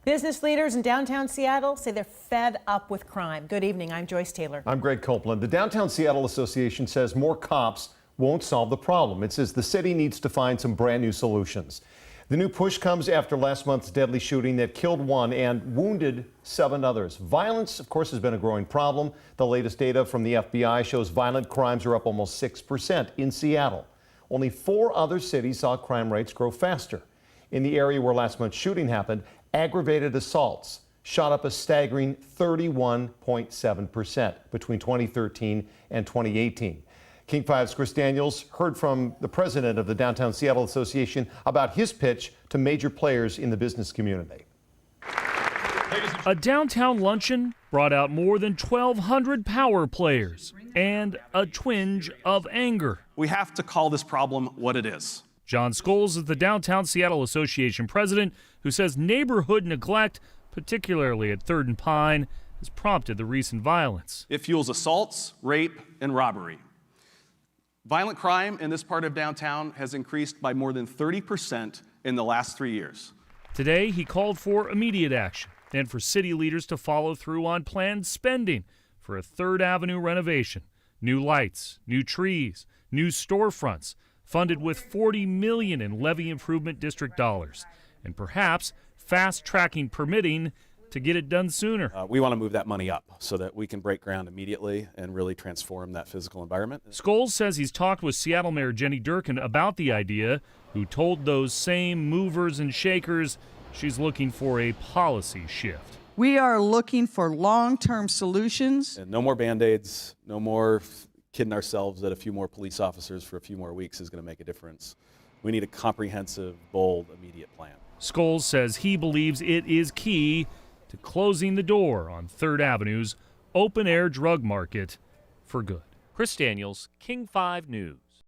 Business leaders in downtown Seattle say they're fed up with crime. Good evening, I'm Joyce Taylor. I'm Greg Copeland. The Downtown Seattle Association says more cops won't solve the problem. It says the city needs to find some brand new solutions. The new push comes after last month's deadly shooting that killed one and wounded 7 others. Violence, of course, has been a growing problem. The latest data from the FBI shows violent crimes are up almost 6% in Seattle. Only 4 other cities saw crime rates grow faster. In the area where last month's shooting happened, aggravated assaults shot up a staggering 31.7% between 2013 and 2018. King 5's Chris Daniels heard from the president of the Downtown Seattle Association about his pitch to major players in the business community. A downtown luncheon brought out more than 1,200 power players and a twinge of anger. We have to call this problem what it is. Jon Scholes is the Downtown Seattle Association president, who says neighborhood neglect, particularly at 3rd and Pine, has prompted the recent violence. It fuels assaults, rape, and robbery. Violent crime in this part of downtown has increased by more than 30% in the last 3 years. Today, he called for immediate action and for city leaders to follow through on planned spending for a 3rd Avenue renovation, new lights, new trees, new storefronts, funded with $40 million in levy improvement district dollars, and perhaps fast-tracking permitting to get it done sooner. We want to move that money up so that we can break ground immediately and really transform that physical environment. Scholes says he's talked with Seattle Mayor Jenny Durkan about the idea, who told those same movers and shakers she's looking for a policy shift. We are looking for long-term solutions. And no more Band-Aids, no more kidding ourselves that a few more police officers for a few more weeks is going to make a difference. We need a comprehensive, bold, immediate plan. Scholes says he believes it is key to closing the door on 3rd Avenue's open-air drug market for good. Chris Daniels, King 5 News.